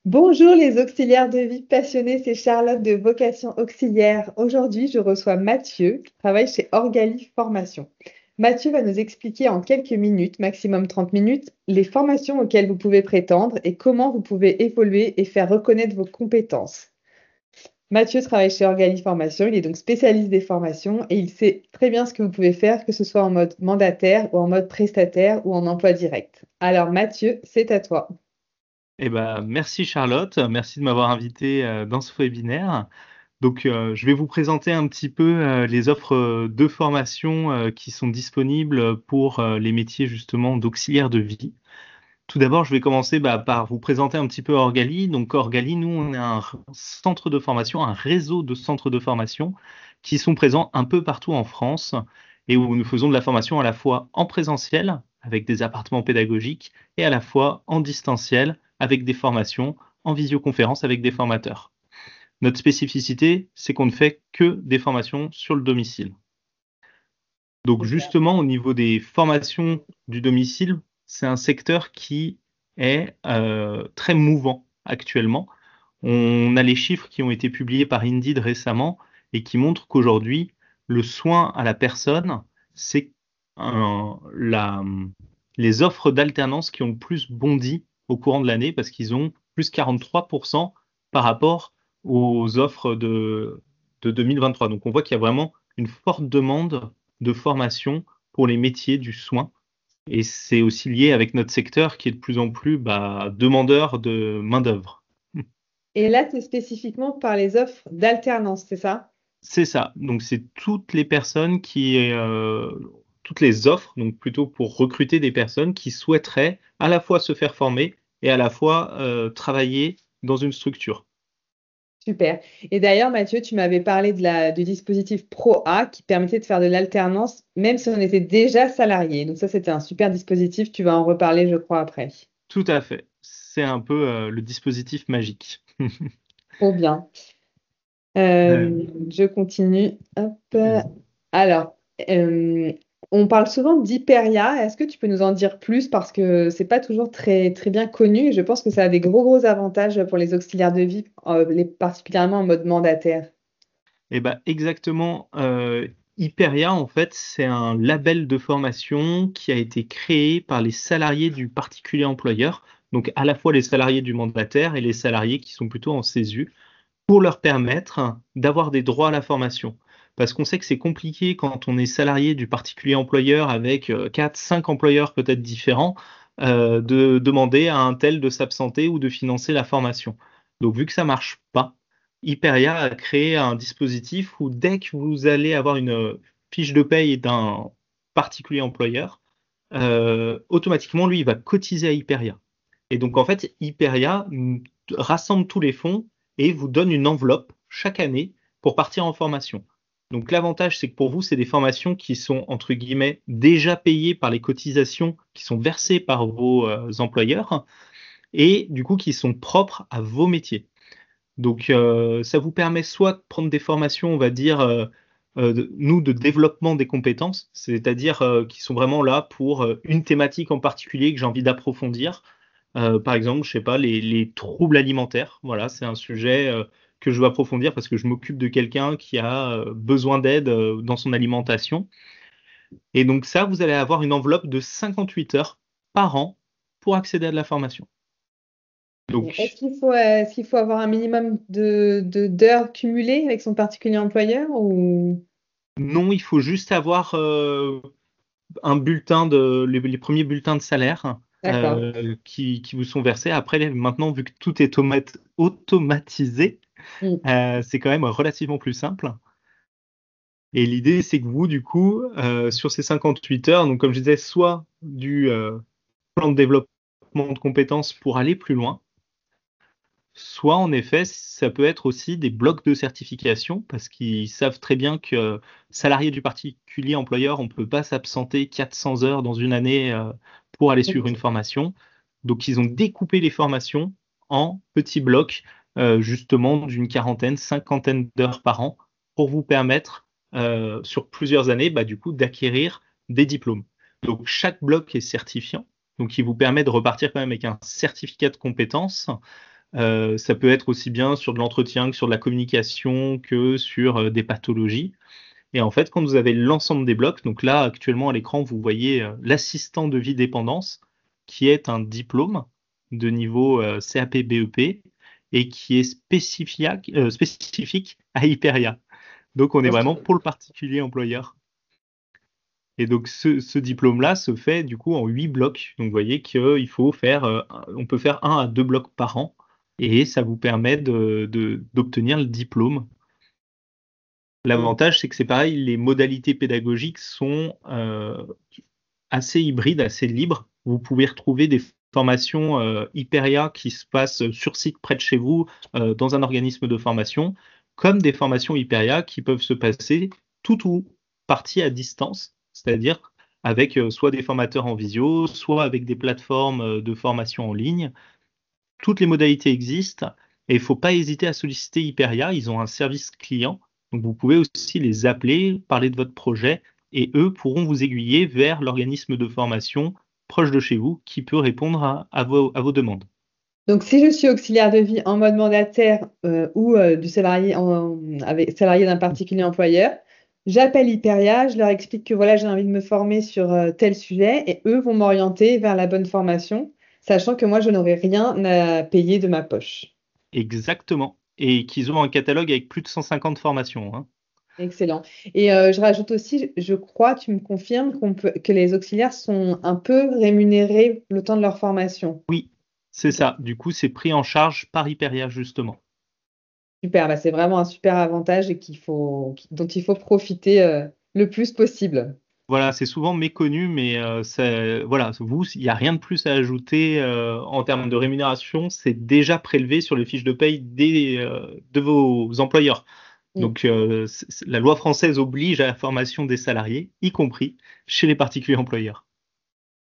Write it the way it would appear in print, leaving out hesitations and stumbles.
Bonjour les auxiliaires de vie passionnés, c'est Charlotte de Vocation Auxiliaire. Aujourd'hui, je reçois Mathieu qui travaille chez Orgali Formation. Mathieu va nous expliquer en quelques minutes, maximum 30 minutes, les formations auxquelles vous pouvez prétendre et comment vous pouvez évoluer et faire reconnaître vos compétences. Mathieu travaille chez Orgali Formation, il est donc spécialiste des formations et il sait très bien ce que vous pouvez faire, que ce soit en mode mandataire ou en mode prestataire ou en emploi direct. Alors Mathieu, c'est à toi. Merci Charlotte, merci de m'avoir invité dans ce webinaire. Je vais vous présenter un petit peu les offres de formation qui sont disponibles pour les métiers justement d'auxiliaire de vie. Tout d'abord, je vais commencer par vous présenter un petit peu Orgali. Donc Orgali, nous, on est un centre de formation, un réseau de centres de formation qui sont présents un peu partout en France et où nous faisons de la formation à la fois en présentiel avec des appartements pédagogiques et à la fois en distanciel avec des formations en visioconférence avec des formateurs. Notre spécificité, c'est qu'on ne fait que des formations sur le domicile. Donc justement, au niveau des formations du domicile, c'est un secteur qui est très mouvant actuellement. On a les chiffres qui ont été publiés par Indeed récemment et qui montrent qu'aujourd'hui, le soin à la personne, c'est la, les offres d'alternance qui ont le plus bondi au courant de l'année parce qu'ils ont plus 43% par rapport aux offres de 2023. Donc on voit qu'il y a vraiment une forte demande de formation pour les métiers du soin. Et c'est aussi lié avec notre secteur qui est de plus en plus demandeur de main-d'œuvre. Et là, c'est spécifiquement par les offres d'alternance, c'est ça? C'est ça. Donc, c'est toutes les personnes toutes les offres, donc plutôt pour recruter des personnes qui souhaiteraient à la fois se faire former et à la fois travailler dans une structure. Super. Et d'ailleurs, Mathieu, tu m'avais parlé du dispositif Pro A qui permettait de faire de l'alternance même si on était déjà salarié. Donc ça, c'était un super dispositif. Tu vas en reparler, je crois, après. Tout à fait. C'est un peu le dispositif magique. Trop bien. Je continue. Hop. Vas-y. Alors, euh, on parle souvent d'Hyperia. Est-ce que tu peux nous en dire plus? Parce que c'est pas toujours très, très bien connu. Et je pense que ça a des gros, gros avantages pour les auxiliaires de vie, particulièrement en mode mandataire. Exactement. Hyperia, en fait, c'est un label de formation qui a été créé par les salariés du particulier employeur, donc à la fois les salariés du mandataire et les salariés qui sont plutôt en CESU, pour leur permettre d'avoir des droits à la formation. Parce qu'on sait que c'est compliqué quand on est salarié du particulier employeur avec 4, 5 employeurs peut-être différents, de demander à un tel de s'absenter ou de financer la formation. Donc vu que ça marche pas, Hyperia a créé un dispositif où dès que vous allez avoir une fiche de paye d'un particulier employeur, automatiquement lui il va cotiser à Hyperia. Et donc en fait Hyperia rassemble tous les fonds et vous donne une enveloppe chaque année pour partir en formation. Donc l'avantage, c'est que pour vous, c'est des formations qui sont, entre guillemets, déjà payées par les cotisations qui sont versées par vos employeurs et du coup qui sont propres à vos métiers. Donc ça vous permet soit de prendre des formations, on va dire, nous, de développement des compétences, c'est-à-dire qui sont vraiment là pour une thématique en particulier que j'ai envie d'approfondir. Par exemple, je sais pas, les troubles alimentaires. Voilà, c'est un sujet que je veux approfondir parce que je m'occupe de quelqu'un qui a besoin d'aide dans son alimentation. Et donc ça, vous allez avoir une enveloppe de 58 heures par an pour accéder à de la formation. Est-ce Donc qu'il faut avoir un minimum d'heures cumulées avec son particulier employeur ou... non, il faut juste avoir un bulletin les premiers bulletins de salaire D'accord. qui vous sont versés. Après, maintenant, vu que tout est automatisé, Mm. c'est quand même relativement plus simple. Et l'idée, c'est que vous, du coup, sur ces 58 heures, donc comme je disais, soit du plan de développement de compétences pour aller plus loin, soit en effet, ça peut être aussi des blocs de certification, parce qu'ils savent très bien que salarié du particulier employeur, on ne peut pas s'absenter 400 heures dans une année pour aller suivre une formation. Donc, ils ont découpé les formations en petits blocs, justement d'une quarantaine, cinquantaine d'heures par an, pour vous permettre, sur plusieurs années, du coup, d'acquérir des diplômes. Donc, chaque bloc est certifiant, donc il vous permet de repartir quand même avec un certificat de compétences Ça peut être aussi bien sur de l'entretien que sur de la communication que sur des pathologies. Et en fait, quand vous avez l'ensemble des blocs, donc là, actuellement à l'écran, vous voyez l'assistant de vie dépendance, qui est un diplôme de niveau CAP-BEP et qui est spécifique à Hyperia. Donc, on est vraiment pour le particulier employeur. Et donc, ce diplôme-là se fait du coup en 8 blocs. Donc, vous voyez qu'il faut faire, on peut faire 1 à 2 blocs par an et ça vous permet d'obtenir le diplôme. L'avantage, c'est que c'est pareil, les modalités pédagogiques sont assez hybrides, assez libres. Vous pouvez retrouver des formations Hyperia qui se passent sur site près de chez vous, dans un organisme de formation, comme des formations Hyperia qui peuvent se passer tout ou partie à distance, c'est-à-dire avec soit des formateurs en visio, soit avec des plateformes de formation en ligne. Toutes les modalités existent et il ne faut pas hésiter à solliciter Hyperia. Ils ont un service client. Donc vous pouvez aussi les appeler, parler de votre projet et eux pourront vous aiguiller vers l'organisme de formation proche de chez vous qui peut répondre à vos demandes. Donc, si je suis auxiliaire de vie en mode mandataire ou du salarié avec salarié d'un particulier employeur, j'appelle Hyperia, je leur explique que voilà, j'ai envie de me former sur tel sujet et eux vont m'orienter vers la bonne formation, sachant que moi, je n'aurai rien à payer de ma poche. Exactement. Et qu'ils ont un catalogue avec plus de 150 formations, hein. Excellent. Et je rajoute aussi, je crois, tu me confirmes que les auxiliaires sont un peu rémunérés le temps de leur formation. Oui, c'est ça. Du coup, c'est pris en charge par Hyperia, justement. Super, bah, c'est vraiment un super avantage et dont il faut profiter le plus possible. Voilà, c'est souvent méconnu, mais voilà, vous, il n'y a rien de plus à ajouter en termes de rémunération. C'est déjà prélevé sur les fiches de paye de vos employeurs. Mm. Donc, la loi française oblige à la formation des salariés, y compris chez les particuliers employeurs.